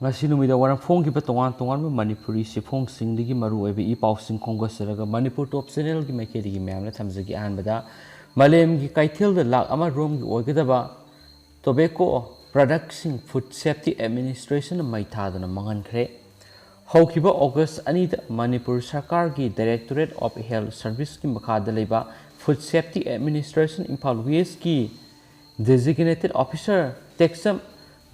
ngasi numida warang phong ki tongan tongan manipuri si phong sing digi maru oi bi pau sing khongga seraga manipur top channel gi maike digi myam na thamjagi an bada malem gi kaithel da lak ama rom gi oigada ba tobacco production food safety administration mai thadana mangan khre haukiba august ani da manipur sarkar gi directorate of health service ki makhada leiba food safety administration imphal west ki designated officer texam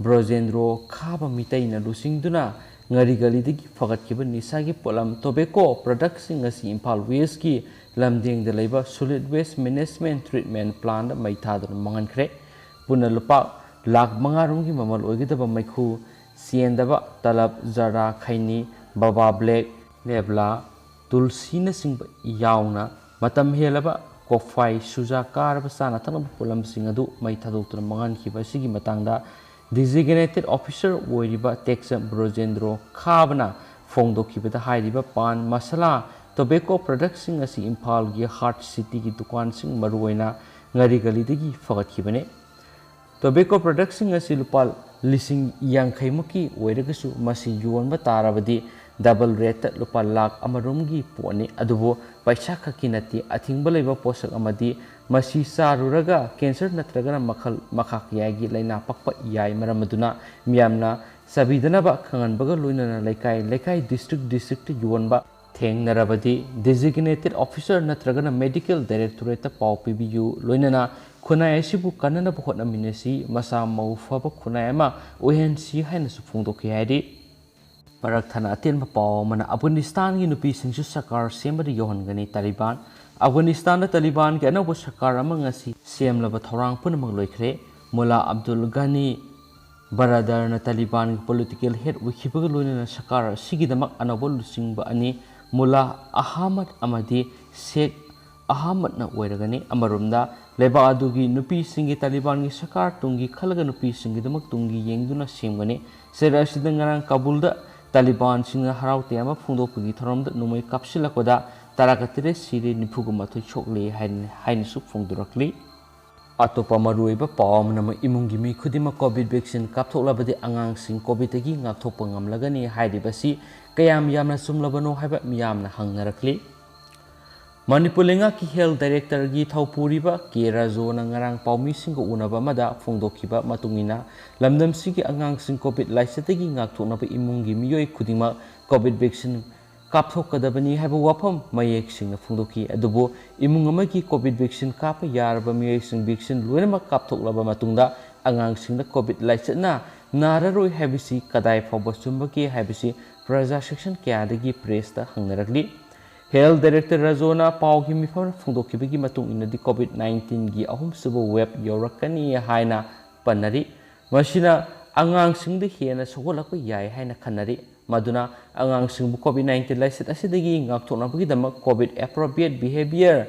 Brojendro khaba mitai na lusingduna ngari gali digi fagat kiba nisagi polam tobacco products ngasi Imphal West ki lamdeng de leiba solid waste management treatment plan da mai thadun mangan khre puna lupa lak mangarum gi mamal oigidaba maikhu siendaba talab zara khaini baba black lebla tulsi na singba yauna matam helaba kofai suja karba sana tanab polam singadu mai thaduk mangan khiba sigi matangda designated officer oiriba Texas Brojendro Khabana Fongdokibada Hairiba Pan Masala Tobacco products sing asi Imphal gi Heart City gi dukan sing maruina ngari gali digi fagat Tobacco products sing asi lupal lising yang khaimuki oiragasu masi yuanba tarabadi double rate lupal lak amarum gi poni adubo paisa khakinati athingba leiba posak amadi masi saruraga cancer natraga makhal makhak yagi laina pakpa yai maramaduna miyamna sabidana ba khangan baga loinana laikai district yuanba thengnarabadi designated officer natraga medical directorate pau pbu loinana khunai asibu kanana bhotna minasi masa mau faba khunai ama ONC haina su phungdoki haidi parak thana aten pau mana Afghanistan gi nupi singsu sakar semari yohangani Taliban Afghanistan Taliban ke anau sakar ama ngasi semlaba thorang punamang loikhre Mullah Abdul Ghani Baradar na Taliban political head wikibaga loina sakar sigidamak anau lusingba ani Mullah Ahmad amadi Sheikh Ahmad na oiragani amarumda leba adugi nupi singi Taliban gi sakar tungi khalaga nupi singi damak tungi yengduna semgani sera sidangarang Kabulda Taliban singa haraute ama phungdokgi thoramda numai kapsilakoda tarakatire siri nipuguma thu chokle hain su phungdurakli atopa maruiba pawam nama imungi mi khudima covid vaccine kapthoklabadi angang sing covid gi ngakthokpa ngamlagani haidibasi kayam yamna sumlabano haiba miyamna hangnarakli Manipur lenga ki health director gi thaupuriba ke razona ngarang paumi singko unaba mada phungdokhiba matungina lamdam sigi angang sing covid laisategi ngakthoknaba imungi miyoi khudima covid vaccine kapthokadabani haiba wafam mayek singna phungdokhi adubo imung amagi covid vaccine kapa yaraba miyoi sing vaccine loinama kapthoklaba matungda angang singna covid laisatna nararoi habisi kadai phawba chumbaki habisi praja section kyadagi press ta hangnarakli Health Director Razona Paugi Mifam Fungdokibigi Matung in the COVID-19 gi ahum subo web yorakani haina panari masina angang sing the hiena sogolako yai haina khanari maduna angang sing COVID-19 license asidagi ngakthoknabagi dama COVID appropriate behavior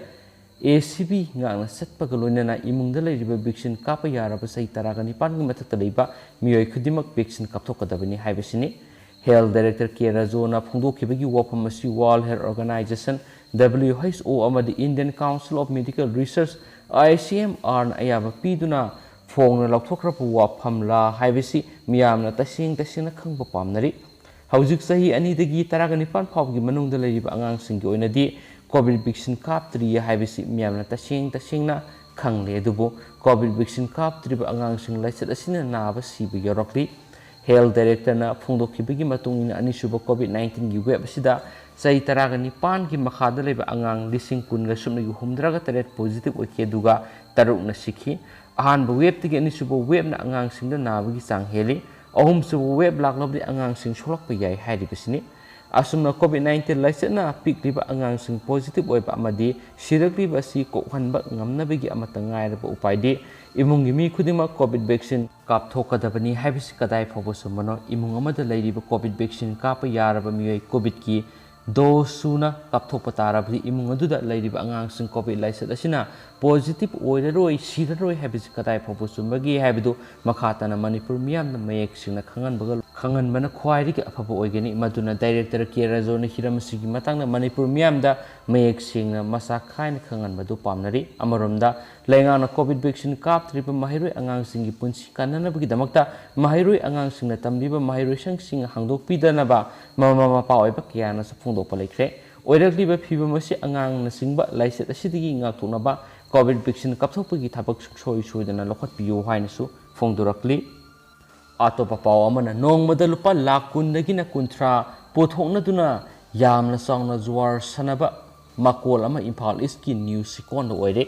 ACB ngang setpaga loinana imungda leiriba vaccine kapa yaraba sai taragani pangi mathakta leiba miyoi khudimak vaccine kapthokadabani haibasini Health Director Kera Zona Phungdokibagi wafam asi World Health Organization WHO amadi Indian Council of Medical Research ICMR na ayaba piduna phongna lauthokrapu wafam la haibasi miyamna tasingna khangba pamnari haujuk sahi ani dagi taragani pan phawgi manungda leiriba angang singgi oinadi covid vaccine kaptri haibasi miyamna tasingna khangle dubo covid vaccine kaptriba angang sing laisat asina naba siba yorokli Health Director na phungdokibagi matungina anisuba COVID-19 gi web asida sai taragani pan gi makhada leba angang lising kunga sumnagi humdraga taret positive oike duga taruk na sikhi ahan ba web tigi anisuba web na angang singda nabagi sang heli ahum suba web laklobdi angang sing solak pa yai hairi bisini asumna COVID-19 laisana pikliba angang sing positive oiba amadi sirakliba si kokhanba ngamnabagi amata ngairaba upaidi imungi mi khudima covid vaccine kapthokadabani haibisi kadai phobosumano imung amada leiriba covid vaccine kapa yaraba miyoi covid ki dosuna kapthokpa tarabdi imung aduda leiriba angang sing covid laisat asina positive oiraroi siraroi haibisi kadai phobosumagi haibidu makhatana Manipur miyamna mayek singna khanganbana khwairi ki afaba oigani maduna director Kera Zona hiramsigi matangna Manipur miyamda mayek singna masa khaina khanganbadu pamnari amaromda ꯂꯩꯉꯥꯛꯅ COVID vaccine ꯀꯥꯞꯇ꯭ꯔꯤꯕ ꯃꯍꯩꯔꯣꯏ ꯑꯉꯥꯡꯁꯤꯡꯒꯤ ꯄꯨꯟꯁꯤ ꯀꯟꯅꯅꯕꯒꯤꯗꯃꯛꯇ ꯃꯍꯩꯔꯣꯏ ꯑꯉꯥꯡꯁꯤꯡꯅ ꯇꯝꯂꯤꯕ ꯃꯍꯩꯔꯣꯏꯁꯪꯁꯤꯡ ꯍꯥꯡꯗꯣꯛꯄꯤꯗꯅꯕ ꯃꯃꯥ ꯃꯄꯥ ꯑꯣꯏꯕ ꯀꯌꯥꯅꯁꯨ ꯐꯣꯡꯗꯣꯛꯄ ꯂꯩꯈ꯭ꯔꯦ꯫ ꯑꯣꯏꯔꯛꯂꯤꯕ ꯐꯤꯕꯝ ꯑꯁꯤ ꯑꯉꯥꯡꯅꯆꯤꯡꯕ ꯂꯥꯏꯆꯠ ꯑꯁꯤꯗꯒꯤ ꯉꯥꯛꯊꯣꯛꯅꯕ ꯀꯣꯚꯤꯗ ꯚꯦꯛꯁꯤꯟ ꯀꯥꯞꯊꯣꯛꯄꯒꯤ ꯊꯕꯛ ꯁꯨꯡꯁꯣꯏ ꯁꯣꯏꯗꯅ ꯂꯧꯈꯠꯄꯤꯌꯨ ꯍꯥꯏꯅꯁꯨ ꯐꯣꯡꯗꯣꯔꯛꯂꯤ꯫ ꯑꯇꯣꯞꯄ ꯄꯥꯎ ꯑꯃꯅ ꯅꯣꯡꯃꯗ ꯂꯨꯄꯥ ꯂꯥꯈ 10ꯗꯒꯤꯅ 30 ꯄꯨꯊꯣꯛꯅꯗꯨꯅ ꯌꯥꯝꯅ ꯆꯥꯎꯅ ꯖꯨꯋꯥꯔ ꯁꯥꯟꯅꯕ ꯃꯀꯣꯜ ꯑꯃ ꯏꯝꯐꯥꯜ ꯏꯁꯀꯤ ꯅ꯭ꯌꯨ ꯆꯦꯛꯀꯣꯟꯗ ꯑꯣꯏꯔꯦ꯫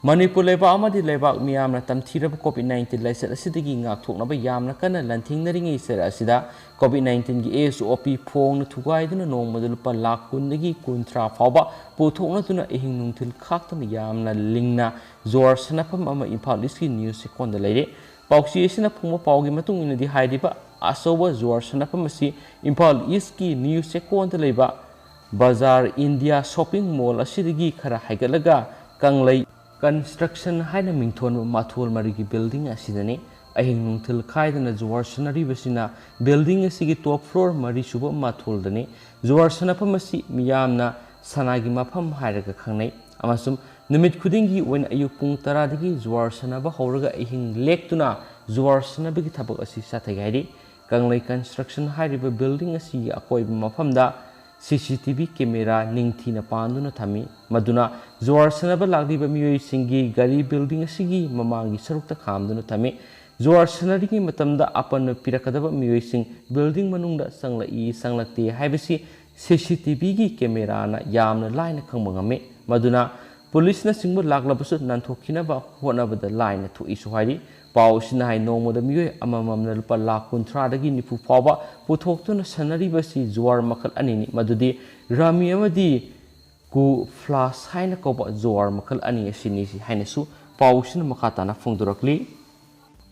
ꯃꯅꯤꯄꯨꯔ ꯂꯩꯕꯥꯛ ꯑꯃꯗꯤ ꯂꯩꯕꯥꯛ ꯃꯤꯌꯥꯝꯅ ꯇꯝꯊꯤꯔꯕ ꯀꯣꯚꯤꯗ-19 ꯂꯥꯏꯆꯠ ꯑꯁꯤꯗꯒꯤ ꯉꯥꯛꯊꯣꯛꯅꯕ ꯌꯥꯝꯅ ꯀꯟꯅ ꯂꯥꯟꯊꯦꯡꯅꯔꯤꯉꯩ ꯆꯩꯔꯛ ꯑꯁꯤꯗ ꯀꯣꯚꯤꯗ-19ꯒꯤ ꯑꯦꯁ.ꯑꯣ.ꯄꯤ ꯐꯣꯡꯅ ꯊꯨꯒꯥꯏꯗꯨꯅ ꯅꯣꯡꯃꯗ ꯂꯨꯄꯥ ꯂꯥꯈ 10ꯗꯒꯤ 30 ꯐꯥꯎꯕ ꯄꯨꯊꯣꯛꯅꯗꯨꯅ ꯑꯍꯤꯡ ꯅꯨꯡꯊꯤꯜ ꯈꯥꯛꯇꯅ ꯌꯥꯝꯅ ꯂꯤꯡꯅ ꯖꯨꯋꯥꯔ ꯁꯥꯟꯅꯐꯝ ꯑꯃ ꯏꯝꯐꯥꯜ ꯏꯁꯀꯤ ꯅ꯭ꯌꯨ ꯆꯦꯛꯀꯣꯟꯗ ꯂꯩꯔꯦ꯫ ꯄꯥꯎꯆꯦ ꯑꯁꯤꯅ ꯐꯣꯡꯕ ꯄꯥꯎꯒꯤ ꯃꯇꯨꯡ ꯏꯟꯅꯗꯤ ꯍꯥꯏꯔꯤꯕ ꯑꯆꯧꯕ ꯖꯨꯋꯥꯔ ꯁꯥꯟꯅꯐꯝ ꯑꯁꯤ ꯏꯝꯐꯥꯜ ꯏꯁꯀꯤ ꯅ꯭ꯌꯨ ꯆꯦꯛꯀꯣꯟꯗ ꯂꯩꯕ ꯕꯖꯥꯔ ꯏꯟꯗꯤꯌꯥ ꯁꯣꯄꯤꯡ ꯃꯣꯜ ꯑꯁꯤꯗꯒꯤ ꯈꯔ ꯍꯥꯏꯒꯠꯂꯒ ꯀꯪꯂꯩ ꯀꯟꯁꯇ꯭ꯔꯛꯁꯟ ꯍꯥꯏꯅ ꯃꯤꯡꯊꯣꯟꯕ ꯃꯊꯣꯜ ꯃꯔꯤꯒꯤ ꯕꯤꯜꯗꯤꯡ ꯑꯁꯤꯗꯅꯤ꯫ ꯑꯍꯤꯡ ꯅꯨꯡꯊꯤꯜ ꯈꯥꯏꯗꯅ ꯖꯨꯋꯥꯔ ꯁꯥꯟꯅꯔꯤꯕꯁꯤꯅ ꯕꯤꯜꯗꯤꯡ ꯑꯁꯤꯒꯤ ꯇꯣꯞ ꯐ꯭ꯂꯣꯔ 4ꯁꯨꯕ ꯃꯊꯣꯜꯗꯅꯤ꯫ ꯖꯨꯋꯥꯔ ꯁꯥꯟꯅꯐꯝ ꯑꯁꯤ ꯃꯤꯌꯥꯝꯅ ꯁꯅꯥꯒꯤ ꯃꯐꯝ ꯍꯥꯏꯔꯒ ꯈꯪꯅꯩ ꯑꯃꯁꯨꯡ ꯅꯨꯃꯤꯠ ꯈꯨꯗꯤꯡꯒꯤ ꯑꯣꯏꯅ ꯑꯌꯨꯛ ꯄꯨꯡ 10ꯗꯒꯤ ꯖꯨꯋꯥꯔ ꯁꯥꯟꯅꯕ ꯍꯧꯔꯒ ꯑꯍꯤꯡ ꯂꯦꯛꯇꯨꯅ ꯖꯨꯋꯥꯔ ꯁꯥꯟꯅꯕꯒꯤ ꯊꯕꯛ ꯑꯁꯤ ꯆꯠꯊꯩ ꯍꯥꯏꯔꯤ꯫ ꯀꯪꯂꯩ ꯀꯟꯁꯇ꯭ꯔꯛꯁꯟ ꯍꯥꯏꯔꯤꯕ ꯕꯤꯜꯗꯤꯡ ꯑꯁꯤꯒꯤ ꯑꯀꯣꯏꯕ ꯃꯐꯝꯗ CCTV ꯀꯦꯃꯦꯔꯥ ꯅꯤꯡꯊꯤꯅ ꯄꯥꯟꯗꯨꯅ ꯊꯝꯃꯤ ꯃꯗꯨꯅ ꯖꯨꯋꯥꯔ ꯁꯥꯟꯅꯕ ꯂꯥꯛꯂꯤꯕ ꯃꯤꯑꯣꯏꯁꯤꯡꯒꯤ ꯒꯥꯔꯤ ꯕꯤꯜꯗꯤꯡ ꯑꯁꯤꯒꯤ ꯃꯃꯥꯡꯒꯤ ꯁꯔꯨꯛꯇ ꯈꯥꯝꯗꯨꯅ ꯊꯝꯃꯤ꯫ ꯖꯨꯋꯥꯔ ꯁꯥꯟꯅꯔꯤꯉꯩ ꯃꯇꯝꯗ ꯑꯄꯟꯕ ꯄꯤꯔꯛꯀꯗꯕ ꯃꯤꯑꯣꯏꯁꯤꯡ ꯕꯤꯜꯗꯤꯡ ꯃꯅꯨꯡꯗ ꯆꯪꯂꯛꯏ ꯆꯪꯂꯛꯇꯦ ꯍꯥꯏꯕꯁꯤ CCTVꯒꯤ ꯀꯦꯃꯦꯔꯥꯅ ꯌꯥꯝꯅ ꯂꯥꯏꯅ ꯈꯪꯕ ꯉꯝꯃꯤ ꯃꯗꯨꯅ ꯄꯨꯂꯤꯁꯅꯆꯤꯡꯕ ꯂꯥꯛꯂꯕꯁꯨ ꯅꯥꯟꯊꯣꯛꯈꯤꯅꯕ ꯍꯣꯠꯅꯕꯗ ꯂꯥꯏꯅ ꯊꯣꯛꯏꯁꯨ ꯍꯥꯏꯔꯤ꯫ ꯄꯥꯎ ꯑꯁꯤꯅ ꯍꯥꯏ ꯅꯣꯡꯃꯗ ꯃꯤꯑꯣꯏ ꯑꯃꯃꯝꯅ ꯂꯨꯄꯥ ꯂꯥꯈ 30ꯗꯒꯤ 90 ꯐꯥꯎꯕ ꯄꯨꯊꯣꯛꯇꯨꯅ ꯁꯥꯟꯅꯔꯤꯕꯁꯤ ꯖꯨꯋꯥꯔ ꯃꯈꯜ ꯑꯅꯤꯅꯤ ꯃꯗꯨꯗꯤ ꯔꯥꯃꯤ ꯑꯃꯗꯤ ꯀꯨ ꯐ꯭ꯂꯥꯁ ꯍꯥꯏꯅ ꯀꯧꯕ ꯖꯨꯋꯥꯔ ꯃꯈꯜ ꯑꯅꯤ ꯑꯁꯤꯅꯤ ꯍꯥꯏꯅꯁꯨ ꯄꯥꯎ ꯑꯁꯤꯅ ꯃꯈꯥ ꯇꯥꯅ ꯐꯣꯡꯗꯣꯔꯛꯂꯤ꯫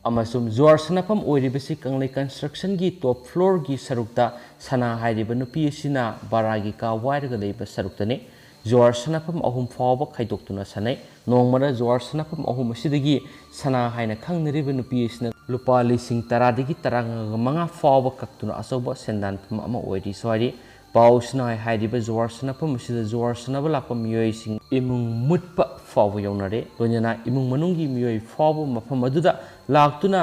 ꯑꯃꯁꯨꯡ ꯖꯨꯋꯥꯔ ꯁꯥꯟꯅꯐꯝ ꯑꯣꯏꯔꯤꯕꯁꯤ ꯀꯪꯂꯩ ꯀꯟꯁꯇ꯭ꯔꯛꯁꯟꯒꯤ ꯇꯣꯞ ꯐ꯭ꯂꯣꯔꯒꯤ ꯁꯔꯨꯛꯇ ꯁꯅꯥ ꯍꯥꯏꯔꯤꯕ ꯅꯨꯄꯤ ꯑꯁꯤꯅ ꯕꯔꯥꯒꯤ ꯀꯥ ꯋꯥꯏꯔꯒ ꯂꯩꯕ ꯁꯔꯨꯛꯇꯅꯤ꯫ ꯖꯨꯋꯥꯔ ꯁꯥꯟꯅꯐꯝ 3 ꯐꯥꯎꯕ ꯈꯥꯏꯗꯣꯛꯇꯨꯅ ꯁꯥꯟꯅꯩ꯫ ꯅꯣꯡꯃꯗ ꯖꯨꯋꯥꯔ ꯁꯥꯟꯅꯐꯝ 3 ꯑꯁꯤꯗꯒꯤ ꯁꯅꯥ ꯍꯥꯏꯅ ꯈꯪꯅꯔꯤꯕ ꯅꯨꯄꯤ ꯑꯁꯤꯅ ꯂꯨꯄꯥ 10,000ꯗꯒꯤ 15,000 ꯐꯥꯎꯕ ꯀꯛꯇꯨꯅ ꯑꯆꯧꯕ ꯁꯦꯟꯗꯥꯟꯐꯝ ꯑꯃ ꯑꯣꯏꯔꯤꯁꯨ ꯍꯥꯏꯔꯤ꯫ ꯄꯥꯎ ꯑꯁꯤꯅ ꯍꯥꯏꯔꯤꯕ ꯖꯨꯋꯥꯔ ꯁꯥꯟꯅꯐꯝ ꯑꯁꯤꯗ ꯖꯨꯋꯥꯔ ꯁꯥꯟꯅꯕ ꯂꯥꯛꯄ ꯃꯤꯑꯣꯏꯁꯤꯡ ꯏꯃꯨꯡ ꯃꯨꯠꯄ ꯐꯥꯎꯕ ꯌꯧꯅꯔꯦ ꯂꯣꯏꯅꯅ ꯏꯃꯨꯡ ꯃꯅꯨꯡꯒꯤ ꯃꯤꯑꯣꯏ ꯐꯥꯎꯕ ꯃꯐꯝ ꯑꯗꯨꯗ ꯂꯥꯛꯇꯨꯅ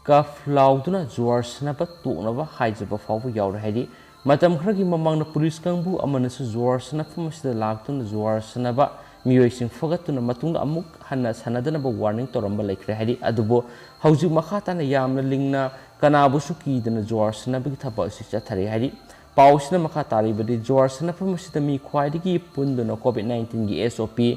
ꯀꯐ ꯂꯥꯎꯗꯨꯅ ꯖꯨꯋꯥꯔ ꯁꯥꯟꯅꯕ ꯇꯣꯛꯅꯕ ꯍꯥꯏꯖꯕ ꯐꯥꯎꯕ ꯌꯥꯎꯔꯦ ꯍꯥꯏꯔꯤ꯫ ꯃꯇꯝ ꯈꯔꯒꯤ ꯃꯃꯥꯡꯗ ꯄꯨꯂꯤꯁ ꯀꯥꯡꯕꯨ ꯑꯃꯅꯁꯨ ꯖꯨꯋꯥꯔ ꯁꯥꯟꯅꯐꯝ ꯑꯁꯤꯗ ꯂꯥꯛꯇꯨꯅ ꯖꯨꯋꯥꯔ ꯁꯥꯟꯅꯕ ꯃꯤꯑꯣꯏꯁꯤꯡ ꯐꯒꯠꯇꯨꯅ ꯃꯇꯨꯡꯗ ꯑꯃꯨꯛ ꯍꯟꯅ ꯁꯥꯟꯅꯗꯅꯕ ꯋꯥꯔꯅꯤꯡ ꯇꯧꯔꯝꯕ ꯂꯩꯈ꯭ꯔꯦ ꯍꯥꯏꯔꯤ꯫ ꯑꯗꯨꯕꯨ ꯍꯧꯖꯤꯛ ꯃꯈꯥ ꯇꯥꯅ ꯌꯥꯝꯅ ꯂꯤꯡꯅ ꯀꯅꯥꯕꯨꯁꯨ ꯀꯤꯗꯅ ꯖꯨꯋꯥꯔ ꯁꯥꯟꯅꯕꯒꯤ ꯊꯕꯛ ꯑꯁꯤ ꯆꯠꯊꯔꯤ ꯍꯥꯏꯔꯤ꯫ ꯄꯥꯎ ꯑꯁꯤꯅ ꯃꯈꯥ ꯇꯥꯔꯤꯕꯗꯤ ꯖꯨꯋꯥꯔ ꯁꯥꯟꯅꯐꯝ ꯑꯁꯤꯗ ꯃꯤ ꯈ꯭ꯋꯥꯏꯗꯒꯤ ꯄꯨꯟꯗꯨꯅ ꯀꯣꯚꯤꯗ-19ꯒꯤ ꯑꯦꯁ.ꯑꯣ.ꯄꯤ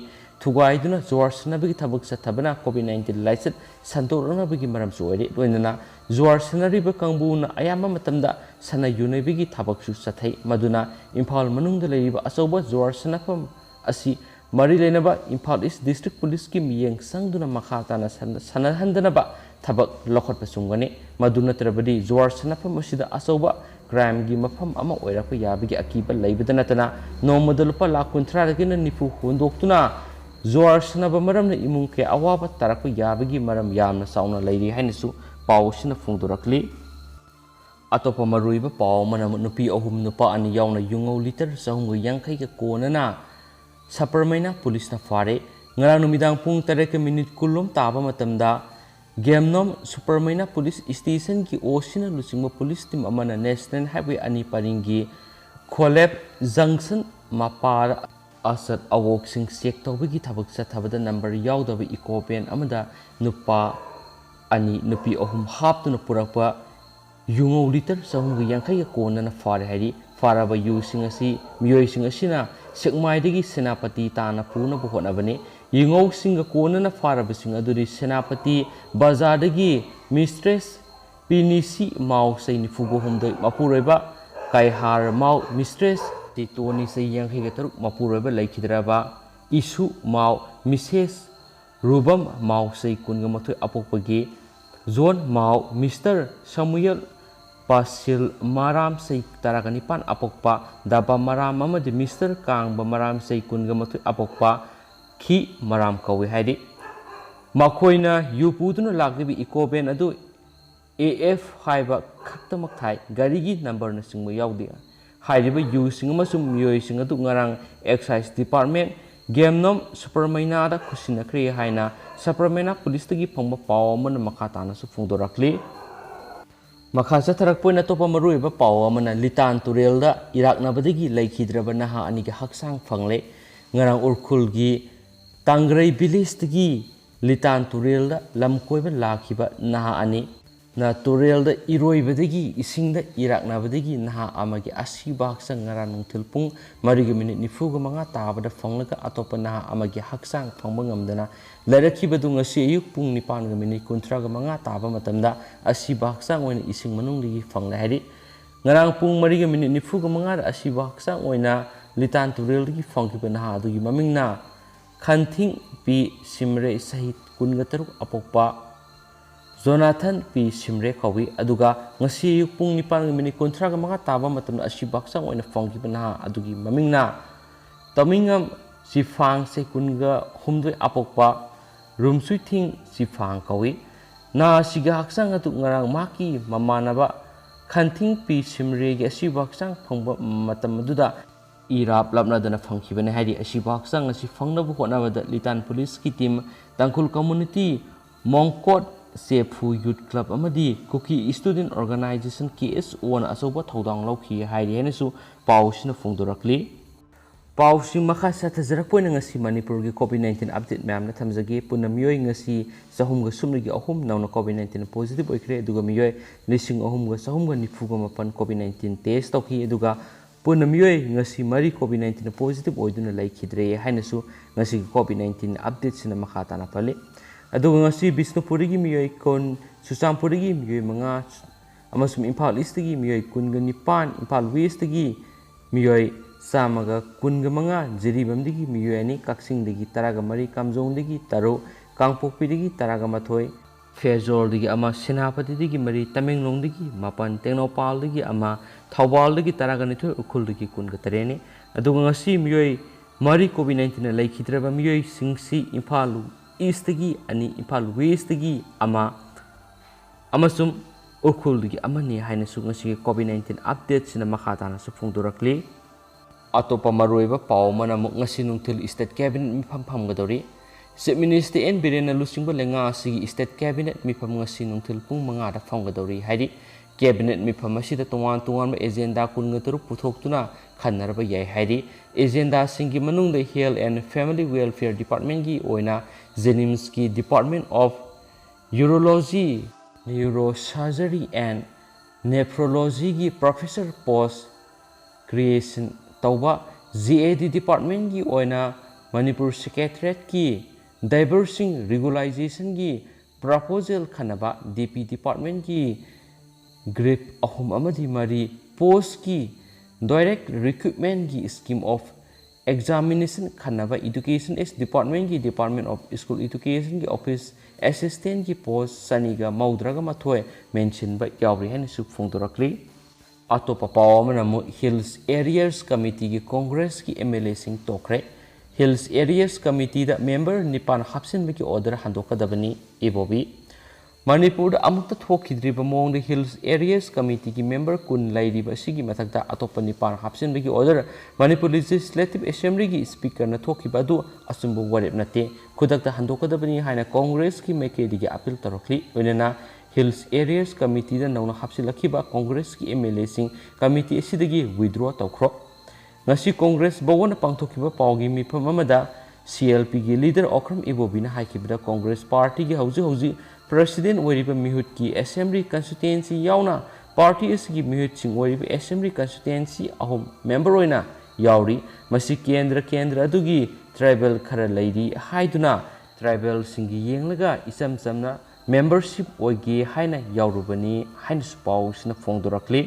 ꯊꯨꯒꯥꯏꯗꯨꯅ ꯖꯨꯋꯥꯔ ꯁꯥꯟꯅꯕꯒꯤ ꯊꯕꯛ ꯆꯠꯊꯕꯅ ꯀꯣꯚꯤꯗ-19 ꯂꯥꯏꯆꯠ ꯁꯟꯗꯣꯔꯛꯅꯕꯒꯤ ꯃꯔꯝꯁꯨ ꯑꯣꯏꯔꯤ ꯂꯣꯏꯅꯅ ꯖꯨꯋꯥꯔ ꯁꯥꯟꯅꯔꯤꯕ ꯀꯥꯡꯕꯨꯅ ꯑꯌꯥꯝꯕ ꯃꯇꯝꯗ ꯁꯥꯟꯅ ꯌꯨꯅꯩꯕꯒꯤ ꯊꯕꯛꯁꯨ ꯆꯠꯊꯩ ꯃꯗꯨꯅ ꯏꯝꯐꯥꯜ ꯃꯅꯨꯡꯗ ꯂꯩꯔꯤꯕ ꯑꯆꯧꯕ ꯖꯨꯋꯥꯔ ꯁꯥꯟꯅꯐꯝ ꯑꯁꯤ ꯃꯔꯤ ꯂꯩꯅꯕ ꯏꯝꯐꯥꯜ ꯏꯁ ꯗꯤꯁꯇ꯭ꯔꯤꯛ ꯄꯨꯂꯤꯁꯀꯤ ꯃꯤꯠꯌꯦꯡ ꯆꯪꯗꯨꯅ ꯃꯈꯥ ꯇꯥꯅ ꯁꯥꯟꯅꯍꯟꯗꯅꯕ ꯊꯕꯛ ꯂꯧꯈꯠꯄ ꯆꯨꯝꯒꯅꯤ꯫ ꯃꯗꯨ ꯅꯠꯇ꯭ꯔꯕꯗꯤ ꯖꯨꯋꯥꯔ ꯁꯥꯟꯅꯐꯝ ꯑꯁꯤꯗ ꯑꯆꯧꯕ ꯀ꯭ꯔꯥꯏꯝꯒꯤ ꯃꯐꯝ ꯑꯃ ꯑꯣꯏꯔꯛꯄ ꯌꯥꯕꯒꯤ ꯑꯀꯤꯕ ꯂꯩꯕꯗ ꯅꯠꯇꯅ ꯅꯣꯡꯃꯗ ꯂꯨꯄꯥ ꯂꯥꯈ 30ꯗꯒꯤꯅ 90 ꯍꯨꯟꯗꯣꯛꯇꯨꯅ ꯖꯨꯋꯥꯔ ꯁꯥꯟꯅꯕ ꯃꯔꯝꯅ ꯏꯃꯨꯡ ꯀꯌꯥ ꯑꯋꯥꯕ ꯇꯥꯔꯛꯄ ꯌꯥꯕꯒꯤ ꯃꯔꯝ ꯌꯥꯝꯅ ꯆꯥꯎꯅ ꯂꯩꯔꯤ ꯍꯥꯏꯅꯁꯨ ꯄꯥꯎ ꯑꯁꯤꯅ ꯐꯣꯡꯗꯣꯔꯛꯂꯤ꯫ ꯑꯇꯣꯞꯄ ꯃꯔꯨꯑꯣꯏꯕ ꯄꯥꯎ ꯑꯃꯅ ꯅꯨꯄꯤ 3 ꯅꯨꯄꯥ 2 ꯌꯥꯎꯅ ꯌꯨꯉꯧ ꯂꯤꯇꯔ 450ꯒ ꯀꯣꯟꯅꯅ ꯁꯄꯔꯃꯩꯅ ꯄꯨꯂꯤꯁꯅ ꯐꯥꯔꯦ꯫ ꯉꯔꯥꯡ ꯅꯨꯃꯤꯗꯥꯡ ꯄꯨꯡ 8:10 ꯇꯥꯕ ꯃꯇꯝꯗ ꯒꯦꯝꯅꯣꯝ ꯁꯨꯄꯔꯃꯩꯅ ꯄꯨꯂꯤꯁ ꯁ꯭ꯇꯦꯁꯟꯒꯤ ꯑꯣꯁꯤꯅ ꯂꯨꯆꯤꯡꯕ ꯄꯨꯂꯤꯁ ꯇꯤꯝ ꯑꯃꯅ ꯅꯦꯁꯅꯦꯜ ꯍꯥꯏꯋꯦ 2 ꯄꯔꯤꯡꯒꯤ ꯈꯣꯂꯦꯞ ꯖꯪꯁꯟ ꯃꯄꯥꯗ ꯑꯆꯠ ꯑꯋꯣꯛꯁꯤꯡ ꯆꯦꯛ ꯇꯧꯕꯒꯤ ꯊꯕꯛ ꯆꯠꯊꯕꯗ ꯅꯝꯕꯔ ꯌꯥꯎꯗꯕ ꯏꯀꯣ ꯚꯦꯟ ꯑꯃꯗ ꯅꯨꯄꯥ 2 ꯅꯨꯄꯤ 3 ꯍꯥꯞꯇꯨꯅ ꯄꯨꯔꯛꯄ ꯌꯨꯉꯧ ꯂꯤꯇꯔ 450ꯒ ꯀꯣꯟꯅꯅ ꯐꯥꯔꯦ ꯍꯥꯏꯔꯤ꯫ ꯐꯥꯔꯕ ꯌꯨꯁꯤꯡ ꯑꯁꯤ ꯃꯤꯑꯣꯏꯁꯤꯡ ꯑꯁꯤꯅ ꯁꯦꯛꯃꯥꯏꯗꯒꯤ ꯁꯦꯅꯥꯄꯇꯤ ꯇꯥꯟꯅ ꯄꯨꯅꯕ ꯍꯣꯠꯅꯕꯅꯤ꯫ ꯌꯨꯉꯧꯁꯤꯡꯒ ꯀꯣꯟꯅꯅ ꯐꯥꯔꯕꯁꯤꯡ ꯑꯗꯨꯗꯤ ꯁꯦꯅꯥꯄꯇꯤ ꯕꯖꯥꯔꯗꯒꯤ ꯃꯤꯁꯇ꯭ꯔꯦꯁ ꯄꯤꯅꯤꯁꯤ ꯃꯥꯎ ꯆꯍꯤ 93 ꯃꯄꯨꯔꯣꯏꯕ ꯀꯩꯍꯥꯔ ꯃꯥꯎ ꯃꯤꯁꯇ꯭ꯔꯦꯁ ꯇꯤꯇꯣꯅꯤ ꯆꯍꯤ 53 ꯃꯄꯨꯔꯣꯏꯕ ꯂꯩꯈꯤꯗ꯭ꯔꯕ ꯏꯁꯨ ꯃꯥꯎ ꯃꯤꯁꯦꯁ ꯔꯨꯕꯝ ꯃꯥꯎ ꯆꯍꯤ 28 ꯑꯄꯣꯛꯄꯒꯤ ꯖꯣꯟ ꯃꯥꯎ ꯃꯤꯁꯇꯔ ꯁꯃꯨꯌꯦꯜ ꯄꯥꯁꯤꯜ ꯃꯔꯥꯝ ꯆꯍꯤ 19 ꯑꯄꯣꯛꯄ ꯗꯥꯕꯥ ꯃꯔꯥꯝ ꯑꯃꯗꯤ ꯃꯤꯁꯇꯔ ꯀꯥꯡꯕ ꯃꯔꯥꯝ ꯆꯍꯤ 22 ꯑꯄꯣꯛꯄ ꯈꯤ ꯃꯔꯥꯝ ꯀꯧꯏ ꯍꯥꯏꯔꯤ꯫ ꯃꯈꯣꯏꯅ ꯌꯨ ꯄꯨꯗꯨꯅ ꯂꯥꯛꯂꯤꯕ ꯏꯀꯣ ꯚꯦꯟ ꯑꯗꯨ AF ꯍꯥꯏꯕ ꯈꯛꯇꯃꯛ ꯊꯥꯏ ꯒꯥꯔꯤꯒꯤ ꯅꯝꯕꯔꯅꯆꯤꯡꯕ ꯌꯥꯎꯗꯦ꯫ ꯍꯥꯏꯔꯤꯕ ꯌꯨꯁꯤꯡ ꯑꯃꯁꯨꯡ ꯃꯤꯑꯣꯏꯁꯤꯡ ꯑꯗꯨ ꯉꯔꯥꯡ ꯑꯦꯛꯁꯥꯏꯖ ꯗꯤꯄꯥꯔꯠꯃꯦꯟꯠ गेमनम सुपरमैनादा खुसिनख्रे हाइना सुपरमैना पुलिसतगी फंगबा पाव अमना मखा तानासु फोंदोरक्ली मखा चथरकपोइन अतोपा मरुइबा पाव अमना लितान तुरेलदा इराकनाबदगी लैखिद्रबा नहा अनिगे हक्सांग फंगले ngarang urkhulgi tangrai village-tagi litan turelda lamkoiba lakhiba naha ani na turelda iroibadagi isingda iraknabadagi naha amagi asiba haksang ngara nungthil pung 3:45 tabada fanglaga atopa naha amagi haksang phangba ngamdana lairakibadu ngasi ayuk pung 9:35 taba matamda asiba haksang oina ising manungdagi fangla hari ngarang pung 3:45 da asiba haksang oina litan turelgi fangkiba naha adugi mamingna khanthing pi simre sahit kunga taruk apokpa Jonathan pi simre kawi aduga ngasi ayuk pung 9:35 taba matamda asiba haksang oina fangkiba naha adugi mamingna tamingam sifang se kunga humdoi apokpa rumsuithing sifang kawi na siga haksang atu ngarang maki mamanaba khanthing pi simre gi asiba haksang phangba matam aduda irap lapnadana phangkhibane haidi asiba haksang asi phangnabu honabada litan police ki team tangkhul community mongkot sefu youth club amadi kuki student organization KSO na asoba thodang lauki haidi henesu pausina phongdorakli pausi makha sathajarak poina ngasi manipur gi covid-19 update ma'am na thamjagi punamyoi ngasi sahum ga sumri gi ahum nawna covid-19 positive oikre aduga miyoi lising ahum ga sahum ga nifu ga mapan covid-19 test tawki aduga punamyoi ngasi mari covid-19 positive oiduna laikhidre hainasu ngasi covid-19 update sina makha tana pali aduga ngasi bisnupuri gi miyoi kon susampuri gi miyoi manga amasum imphal east gi miyoi kunga nipan imphal west gi miyoi samaga kunga manga jiribamdigi miyoi kaksingdagi taraga mari kamjongdagi taro kangpokpidagi taraga mathoi Fezordagi ama Senapatidagi mari Tamenglongdagi mapan Tengnopaldagi ama Thawbaldagi taraga nithoi ukhuldagi kunga tareni aduga ngasi miyoi mari covid-19 na laikhidraba miyoi singsi Imphal East-tagi ani Imphal West-tagi ama amasum ukhuldagi amani hainasu ngasi covid-19 update sina makha tana su phongdorakli atopa maroiba paw mana muk ngasi nungthil state cabinet mifam phamgadori Chief Minister N Birena lusingba lenga asigi state cabinet mifam ngasi nungthil pung 5 da phamgadori haidi cabinet mifam asida tongan agenda kungatur puthoktuna khanarba yai haidi agenda singi manungda health and family welfare department gi oina Jenims ki department of urology neurosurgery and nephrology gi professor post creation tauba GAD department gi oina Manipur secretariat ki diversing regularization ki proposal khanaba DP department ki grip ahum amadi mari post ki direct recruitment ki scheme of examination khanaba education is department ki department of school education ki office assistant ki post saniga maudraga mathoi mention ba yawri hen su phongdorakli atopa pawamana mu hills areas committee ki congress ki MLA sing tokre Hills Areas Committee da member nipan hapsin biki order handokadabani ebobi Manipur da amukta thokidriba mong Hills Areas Committee ki member kun lairiba sigi mathakta atopa nipan hapsin biki order Manipur Legislative Assembly ki speaker na thokiba du asumbu warep nate khudakta handokadabani haina Congress ki maikedi ki appeal tarokli wenena Hills Areas Committee da nauna hapsilakiba Congress ki MLA sing committee asidagi withdraw tawkhro ngasi Congress bawona pangthokiba pawgi mifam amada CLP gi leader Okram Ibobina haikibda Congress party gi hauji president oiriba mihut ki assembly constituency yauna party isgi mihut sing oiriba assembly constituency ahom member oina yauri masi kendra adugi tribal khara lairi haiduna tribal singi yenglaga isam samna membership oigi haina yaurubani haina spaw sina phongdorakli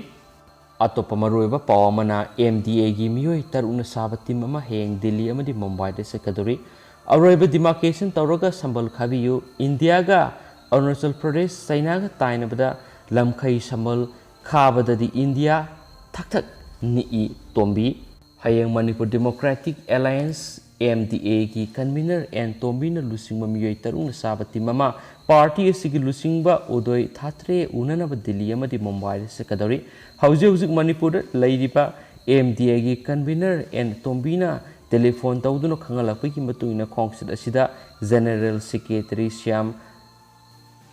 atopa maroiba pawamana MDA gi miyoi taruna sabatim ama heng Delhi amadi Mumbai de sekadori aroiba demarcation tawraga sambal khabiyu India ga Arunachal Pradesh China ga tainabada lamkhai sambal khabada di India thak ni tombi hayeng Manipur Democratic Alliance MDA gi convener and tombina lusingma miyoi taruna sabatim ama party asigi lusingba udoi thatre unanaba Delhi amadi Mumbai de sekadori hauji Manipur lairiba MDA gi convener and tombina telephone तौदुना खंगलापगी मतुइना खोंगसित असिदा general secretary Shyam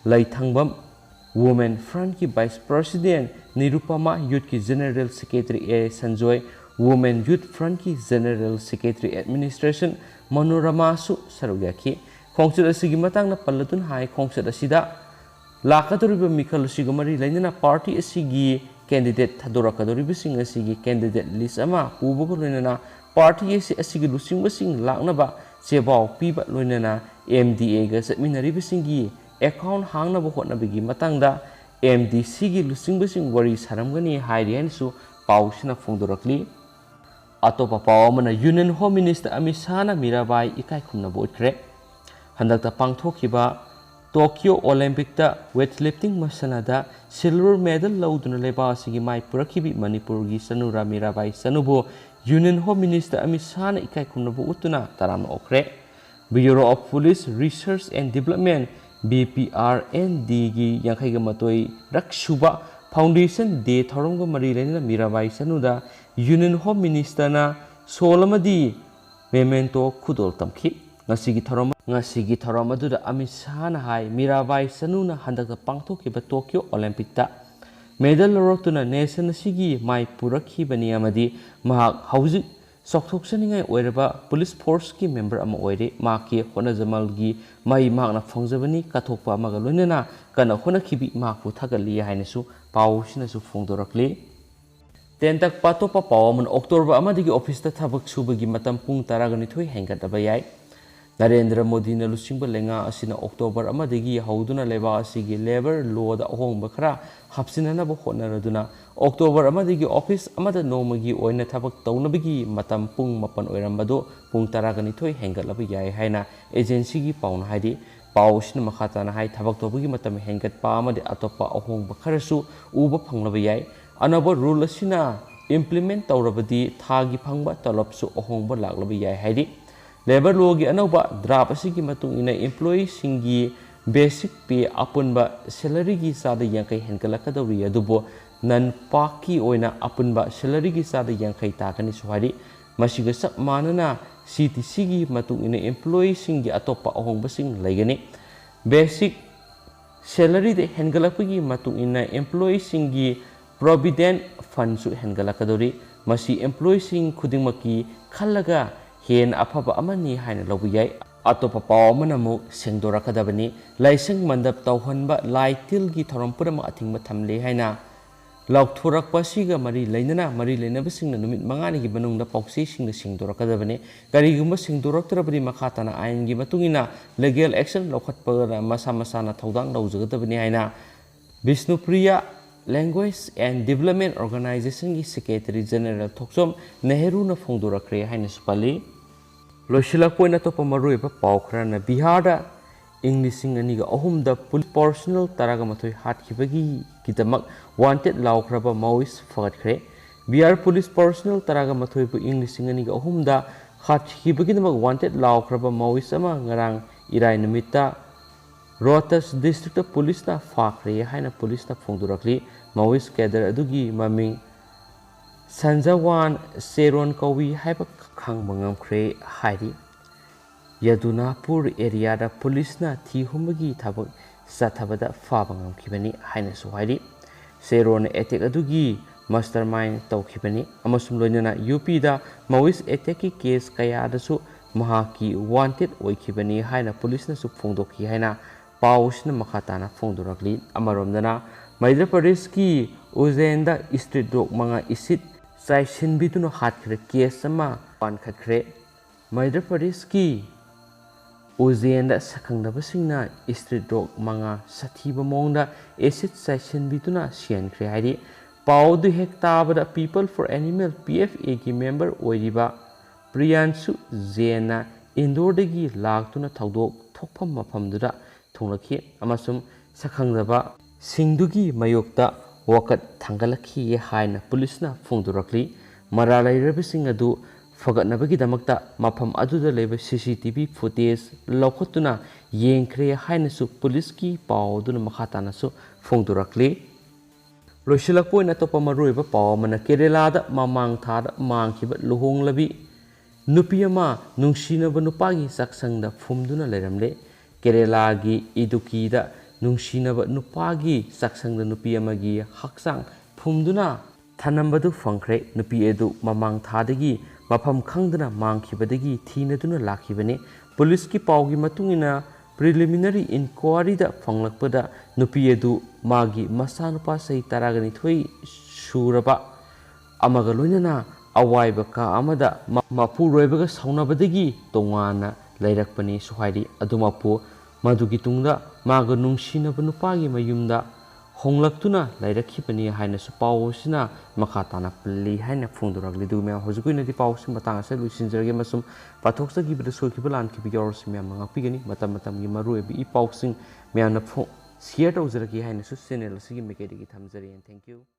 Laithangbam women front की vice president Nirupama youth की general secretary A Sanjoy women youth front की general secretary administration मनोरमासु सरुक याखि खोंगसित असिगी मतंगना पल्लतुन हाई खोंगसित असिदा लाकदोरिबा मिखल असिगा मरी लैनना पार्टी असिगी कैंडिडेट थादोरकदोरिबसिंग असिगी कैंडिडेट लिस्ट अमा पुबगो लोइनना पार्टी असिगी लुसिंगबसिंग लाकनबा चेबाव पीबा लोइनना एमडीए गा चटमिनरिबसिंगी अकाउंट हांगनबा होटनबगी मतंगदा एमडीसी गी लुसिंगबसिंग वरी सारमगनी हाइरि हनसु पाउसिना फोंदोरकली अतोपा पाव अमना यूनियन होम मिनिस्टर अमित शाहना मीराबाई इकाई खुमनबो उठ्रे हंदकता पांगथोखिबा टोक्यो ओलंपिकता वेटलिफ्टिंग मसनादा सिल्वर मेडल लौदुना लेबा असिगी माई पुरखिबी मणिपुर की सनुरा मीराबाई सनुबो यूनियन होम मिनिस्टर अमित शाहना इकाई खुमनबो उतुना तराम ओखरे bureau of police research and development BPRND की यांखैगा मतोई रक्षुबा फाउंडेशन डे थौरंग मरी लेना मीराबाई सनुदा यूनियन होम मिनिस्टरना सोलमदी मेमेंटो खुदोल तमखि ngasi thoram aduda Amit Shahna hai Mirabai sanuna handakta pangthokiba Tokyo Olympicta medal lorotuna nation asigi mai purakhibani amadi mahak hauzik sokthoksaningai oiraba police force ki member ama oire maki hona jamal gi mai makna phongjabani kathokpa amaga loinana kana hona khibi makpu thagali hainasu pausinasu phongdorakli tentak patopa pawamon October amadigi office ta thabak subagi matam pung 12 hengataba yai Narendra Modi ने लुसिंग लेंगा असिना October अमदगी हौदुना लेबा असिगी labour law दा अहोंग खरा हापसिनना बो होनरदुना October अमदगी office अमद नोमगी ओइना थबक तौनबगी मतम पुंग मपन ओइरमबदो पुंग 12 हेंगतलब याय हाइना agency की पाउन हाइदि पाउसिन मखाताना हाइ थबक तोबगी मतम हेंगत पा अमदि अतोपा अहोंग खरसु उब फंगलब याय अनब रूल असिना इंप्लीमेंट तौरबदी थागी फंगबा तलबसु अहोंग लागलब याय हाइदि लेबर लॉ की अनौबा ड्राफ्ट असिगी मतुंग इना एम्प्लॉई सिंगी बेसिक पे अपुनबा सैलरी की साद यांखै हेनकलकदौरी अदुबो नन पाकी ओइना अपुनबा सैलरी की साद यांखै ताकनि सुहारी मसिग सब मानना CTC की मतुंग इना एम्प्लॉई सिंगी अतोपा अहोंबसिंग लैगनि बेसिक सैलरी दे हेनकलकपगी मतुंग इना एम्प्लॉई सिंगी प्रोविडेंट फंड सु हेनकलकदौरी मसी एम्प्लॉई सिंग खुदिंगमकी खल्लगा हेन अफब अमनी हाइना लौबु याय अतोपा पाव अमनमु सेंगदोरकदबनी लाइसेंग मंडप तौहनबा लाइटिल की थोरमपुरम अथिंग थमले हाइना लौथोरकपसिगा मरी लेनबसिंग नुमित मंगानी की मनुंगदा पौक्सीसिंग सेंगदोरकदबनी करिगुम सेंगदोरकतरबनी मखाताना आइन की मतुंगिना लीगल एक्शन लौखतपगरा मसा मसाना थौदांग लौजगदबनी हाइना Vishnupriya language and development organisation की सेक्रेटरी जनरल थोक्सोम नेहरू न फोंदोरक्रे हाइना सुपाली लोशिलाकोइना तोपा मरुइबा पाव खराना बिहारदा इंग्लिशिंग अनिगा अहुमदा पुलिस पर्सनल तरागा मथोय हाटखिबगी किदमक वांटेड लाउखरबा माउइस फगतखरे बिहार पुलिस पर्सनल तरागा मथोय बु इंग्लिशिंग अनिगा अहुमदा हाटखिबगी दमक वांटेड लाउखरबा माउइस अमा ngarang इराय Namita Rohtas district police ना फाखरे हाइना पुलिस ना फोंदोरकली माउइस कैडर अदुगी ममिंग संजवान सेरोन कौवी हाइबा खांगमंगमख्रे हाइरी यदुनापुर एरिया दा पुलिस ना थी हुमगी थबक साथबदा फाबंगमखिबनी हाइना सुहाइरी सेरोन एटेक अदुगी मास्टरमाइंड तौखिबनी अमसुम लोइनना यूपी दा माउइस एटेक की केस कयादसु महाकी वांटेड ओइखिबनी हाइना पुलिस ना सु फोंदोखि हाइना पाउसना मखाताना फोंदोरकली अमरोमदना मध्य प्रदेश की उज्जैन स्ट्रीट डॉग मंगा इसित चाइसिनबिदुना हाटखरे केस अमा पानखरे मध्य प्रदेश की उज्जैन सखंगदबसिंगना स्ट्रीट डॉग मंगा सथीब मोंगदा एसिड चाइसिनबिदुना सियनखरे हाइदि पाउदु हेक ताबदा पीपल फॉर एनिमल PFA की मेंबर ओइरिबा प्रियांशु जेना इंदोरदगी लाक्तुना थौदोक थोकफम मफमदुदा थोंलखि अमसुम सखंगदबा सिंधुगी मयोक्ता वकत थांगलखि हाइना पुलिसना फोंदोरकली मरा लैरबसिंग अदु फगतनबगिदमक्ता मफम अदुदा लेब CCTV फुटेज लौखतुना येंखरे हाइनासु पुलिस की पाउदुना मखातानासु फोंदोरकली लोशिलकपोइना तोपा मरुइबा पाव मन केरलादा ममांग थादा मांगखिबा लुहोंगलबी Nupi ama nungsinaba nupagi chaksangda phumduna leirame. Keralagi Idukida nungsinaba nupagi chaksangda nupi amagi chaksang phumduna thanambadu fangkhre. Nupi edu mamang thadagi mafam khangdana mangkhibadagi thinaduna lakhibane. Police ki paugi matungina preliminary inquiry da fanglakpada nupi edu magi masanupa sei taragani thoi suraba amaga loinana awaiba ka amada mapu roibaga saunabadagi tongana leirakpani suhairi adumapu madugi tungda maga nungsinaba nupagi mayumda honglaktuna leirakhibani haina su pawsina makhatana pli haina phungduragli du me hojukui di pawsi matang ase luisinjrage masum pathoksa gibada sokiba lan kibi yorsi me ngapigani matam matam gi maru ebi i pawsing me na share tawjragi haina su channel sigi mekedi gi thamjari and thank you.